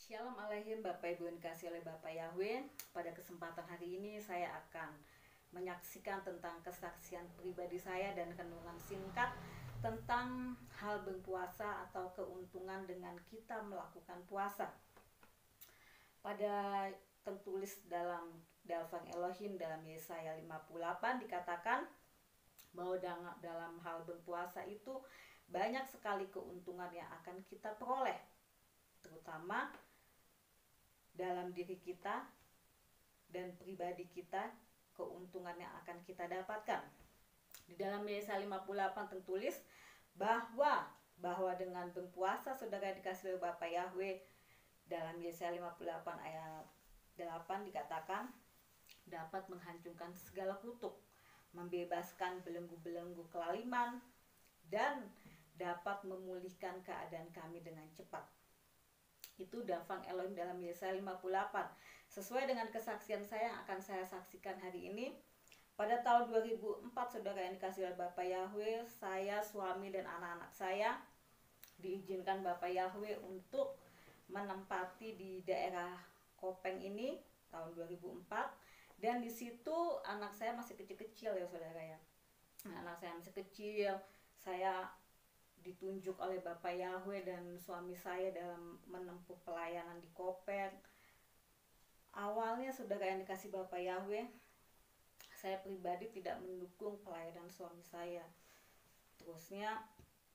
Shalom Aleihim Bapak Ibu yang dikasihi oleh Bapak Yahweh. Pada kesempatan hari ini saya akan menyaksikan tentang kesaksian pribadi saya dan renungan singkat tentang hal berpuasa atau keuntungan dengan kita melakukan puasa. Pada tertulis dalam Dalfang Elohim dalam Yesaya 58 dikatakan bahwa dalam hal berpuasa itu banyak sekali keuntungan yang akan kita peroleh, terutama dalam diri kita dan pribadi kita, keuntungan yang akan kita dapatkan. Di dalam Yesaya 58 tertulis bahwa dengan berpuasa, saudara dikasih oleh Bapak Yahweh, dalam Yesaya 58 ayat 8 dikatakan dapat menghancurkan segala kutuk, membebaskan belenggu-belenggu kelaliman, dan dapat memulihkan keadaan kami dengan cepat. Itu Dalfang Elohim dalam Yesaya 58. Sesuai dengan kesaksian saya yang akan saya saksikan hari ini, pada tahun 2004, saudara yang dikasih oleh Bapak Yahweh, saya, suami, dan anak-anak saya diizinkan Bapak Yahweh untuk menempati di daerah Kopeng ini tahun 2004. Dan di situ anak saya masih kecil-kecil ya saudara ya. Anak saya masih kecil, saya ditunjuk oleh Bapak Yahweh dan suami saya dalam menempuh pelayanan di Kopeng. Awalnya saudara yang dikasih Bapak Yahweh, saya pribadi tidak mendukung pelayanan suami saya. Terusnya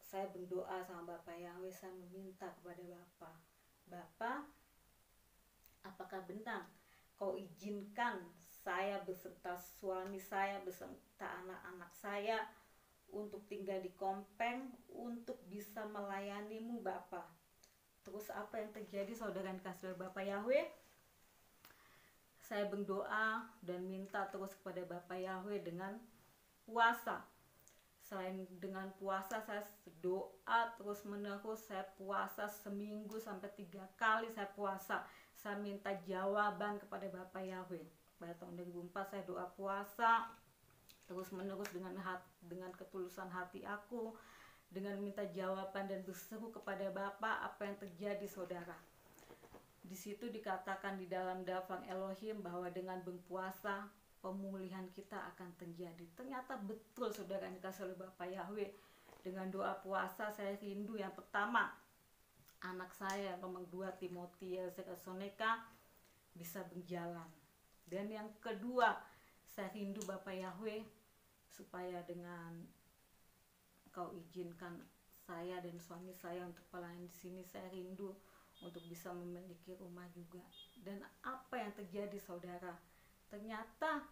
saya berdoa sama Bapak Yahweh, saya meminta kepada Bapak, apakah benar Kau izinkan saya beserta suami saya beserta anak-anak saya untuk tinggal di Kopeng untuk bisa melayanimu Bapak. Terus apa yang terjadi saudara yang dikasih oleh Bapak Yahweh? Saya berdoa dan minta terus kepada Bapak Yahweh dengan puasa. Selain dengan puasa, saya doa terus menerus. Saya puasa seminggu sampai 3 kali saya puasa. Saya minta jawaban kepada Bapak Yahweh. Pada tahun 2004 saya doa puasa terus menerus dengan ketulusan hati aku, dengan minta jawaban dan berseru kepada Bapak. Apa yang terjadi saudara? Di situ dikatakan di dalam Dalfang Elohim bahwa dengan berpuasa pemulihan kita akan terjadi. Ternyata betul saudara yang dikasih oleh Bapak Yahweh. Dengan doa puasa saya rindu yang pertama, anak saya yang nomor 2 Timotius Soneka bisa berjalan. Dan yang kedua, saya rindu Bapak Yahweh supaya dengan Kau izinkan saya dan suami saya untuk pelayanan di sini, saya rindu untuk bisa memiliki rumah juga. Dan apa yang terjadi saudara? Ternyata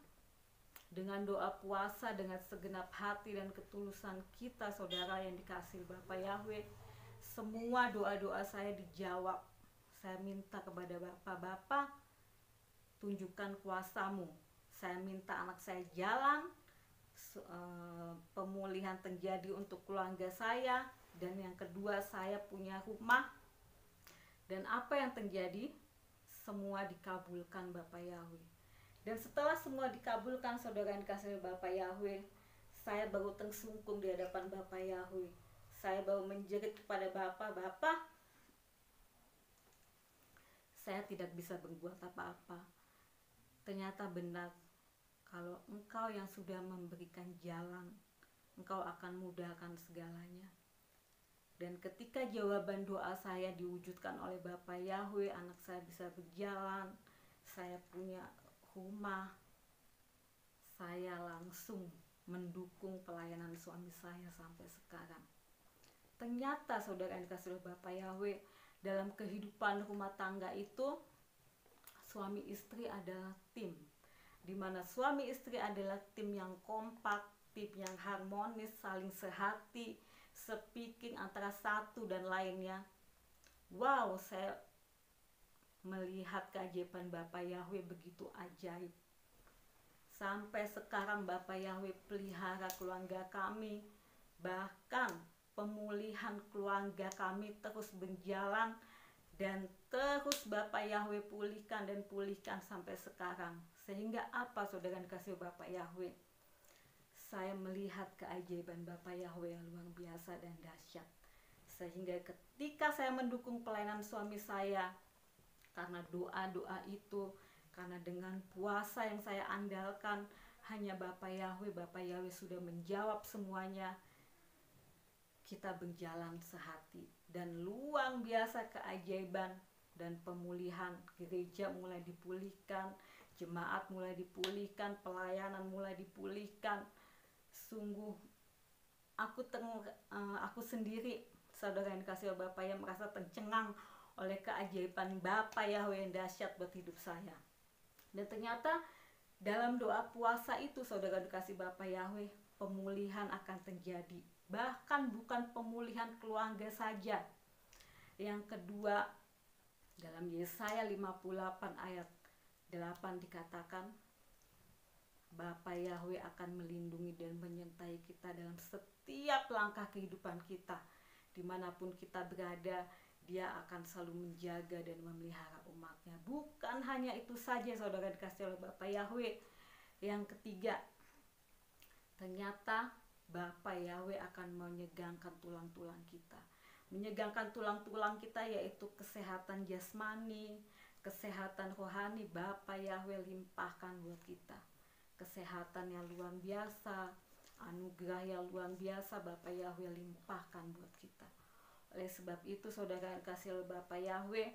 dengan doa puasa, dengan segenap hati dan ketulusan kita saudara yang dikasih Bapak Yahweh, semua doa-doa saya dijawab. Saya minta kepada Bapak, tunjukkan kuasa-Mu. Saya minta anak saya jalan, pemulihan terjadi untuk keluarga saya, dan yang kedua saya punya rumah. Dan apa yang terjadi? Semua dikabulkan Bapak Yahweh. Dan setelah semua dikabulkan saudara yang dikasih Bapak Yahweh, saya baru tersungkung di hadapan Bapak Yahweh. Saya baru menjerit kepada Bapak, saya tidak bisa berbuat apa-apa. Ternyata benar, kalau Engkau yang sudah memberikan jalan, Engkau akan mudahkan segalanya. Dan ketika jawaban doa saya diwujudkan oleh Bapak Yahweh, anak saya bisa berjalan, saya punya rumah, saya langsung mendukung pelayanan suami saya sampai sekarang. Ternyata saudara yang dikasih oleh Bapak Yahweh, dalam kehidupan rumah tangga itu suami istri adalah tim, dimana suami istri adalah tim yang kompak, tim yang harmonis, saling sehati, speaking antara satu dan lainnya. Wow, saya melihat keajaiban Bapak Yahweh begitu ajaib. Sampai sekarang Bapak Yahweh pelihara keluarga kami, bahkan pemulihan keluarga kami terus berjalan, dan terus Bapak Yahweh pulihkan sampai sekarang. Sehingga apa saudara dikasih Bapak Yahweh? Saya melihat keajaiban Bapak Yahweh yang luar biasa dan dahsyat. Sehingga ketika saya mendukung pelayanan suami saya, karena doa-doa itu, karena dengan puasa yang saya andalkan hanya Bapak Yahweh sudah menjawab semuanya. Kita berjalan sehati dan luar biasa keajaiban dan pemulihan. Gereja mulai dipulihkan, jemaat mulai dipulihkan, pelayanan mulai dipulihkan. Sungguh aku sendiri, saudara yang dikasihi oleh Bapa, yang merasa tercengang oleh keajaiban Bapa Yahweh yang dahsyat buat hidup saya. Dan ternyata dalam doa puasa itu, saudara dikasihi Bapa Yahweh, pemulihan akan terjadi. Bahkan bukan pemulihan keluarga saja. Yang kedua, dalam Yesaya 58 ayat 8 dikatakan, Bapa Yahweh akan melindungi dan menyertai kita dalam setiap langkah kehidupan kita. Dimanapun kita berada, Dia akan selalu menjaga dan memelihara umatnya. Bukan hanya itu saja, saudara dikasihi oleh Bapa Yahweh. Yang ketiga, ternyata Bapa Yahweh akan menyegangkan tulang-tulang kita. Menyegangkan tulang-tulang kita yaitu kesehatan jasmani, kesehatan rohani. Bapa Yahweh limpahkan buat kita. Kesehatan yang luar biasa, anugerah yang luar biasa Bapa Yahweh limpahkan buat kita. Oleh sebab itu, saudara yang dikasihi oleh Bapa Yahweh,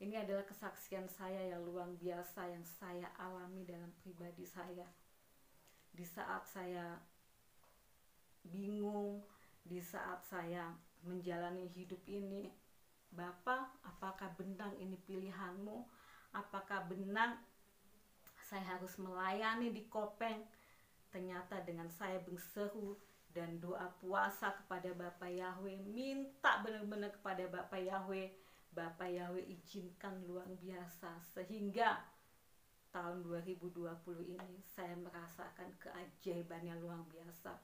ini adalah kesaksian saya yang luar biasa yang saya alami dalam pribadi saya. Di saat saya bingung, di saat saya menjalani hidup ini, Bapa, apakah benar ini pilihanmu? Apakah benar saya harus melayani di Kopeng? Ternyata dengan saya berseru dan doa puasa kepada Bapa Yahweh, minta benar-benar kepada Bapa Yahweh, Bapa Yahweh izinkan luar biasa, sehingga tahun 2020 ini saya merasakan keajaiban yang luar biasa.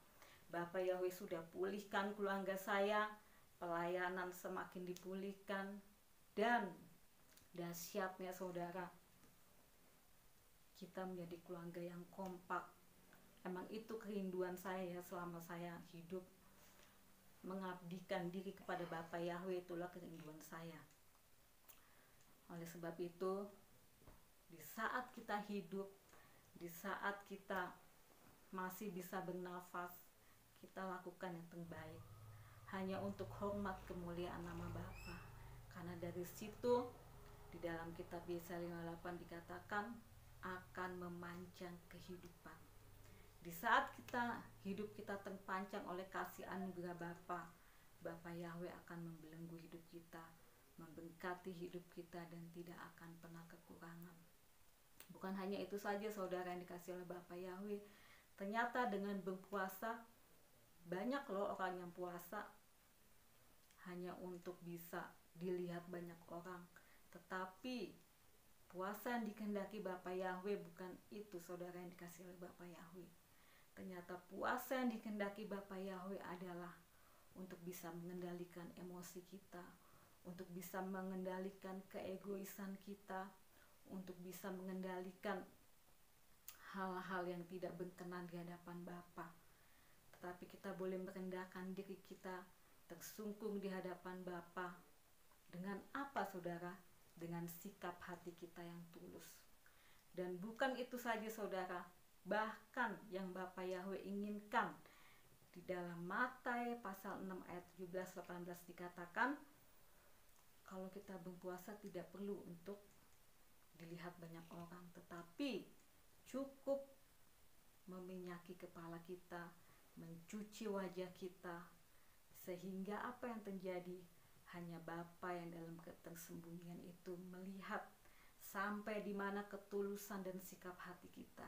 Bapa Yahweh sudah pulihkan keluarga saya, pelayanan semakin dipulihkan, dan dahsyatnya saudara, kita menjadi keluarga yang kompak. Emang itu kerinduan saya selama saya hidup, mengabdikan diri kepada Bapa Yahweh, itulah kerinduan saya. Oleh sebab itu, di saat kita hidup, di saat kita masih bisa bernafas, kita lakukan yang terbaik hanya untuk hormat kemuliaan nama Bapa. Karena dari situ di dalam kitab Yesaya 58 dikatakan akan memanjang kehidupan. Di saat hidup kita terpancang oleh kasih anugerah Bapa, Bapa Yahweh akan membelenggu hidup kita, memberkati hidup kita, dan tidak akan pernah kekurangan. Bukan hanya itu saja, saudara yang dikasihi oleh Bapa Yahweh, ternyata dengan berpuasa, banyak loh orang yang puasa hanya untuk bisa dilihat banyak orang. Tetapi puasa yang dikehendaki Bapa Yahweh bukan itu, saudara yang dikasihi oleh Bapa Yahweh. Ternyata puasa yang dikehendaki Bapa Yahweh adalah untuk bisa mengendalikan emosi kita, untuk bisa mengendalikan keegoisan kita, untuk bisa mengendalikan hal-hal yang tidak berkenan di hadapan Bapa. Tetapi kita boleh merendahkan diri kita, tersungkur di hadapan Bapa. Dengan apa, saudara? Dengan sikap hati kita yang tulus. Dan bukan itu saja, saudara, bahkan yang Bapa Yahweh inginkan, di dalam Matius pasal 6 ayat 17-18 dikatakan, kalau kita berpuasa tidak perlu untuk dilihat banyak orang, tetapi cukup meminyaki kepala kita, mencuci wajah kita, sehingga apa yang terjadi, hanya Bapa yang dalam ketersembunyian itu melihat sampai di mana ketulusan dan sikap hati kita.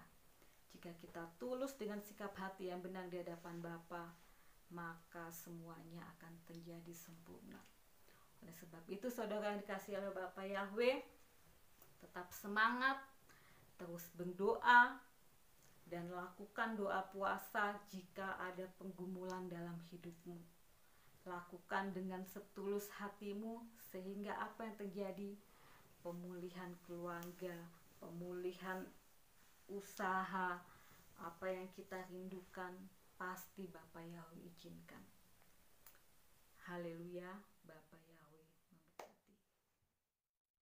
Jika kita tulus dengan sikap hati yang benar di hadapan Bapa, maka semuanya akan terjadi sempurna. Oleh sebab itu, saudara yang dikasihi oleh Bapa Yahweh, tetap semangat, terus berdoa, dan lakukan doa puasa jika ada penggumulan dalam hidupmu. Lakukan dengan setulus hatimu, sehingga apa yang terjadi? Pemulihan keluarga, pemulihan usaha, apa yang kita rindukan, pasti Bapa Yahweh izinkan.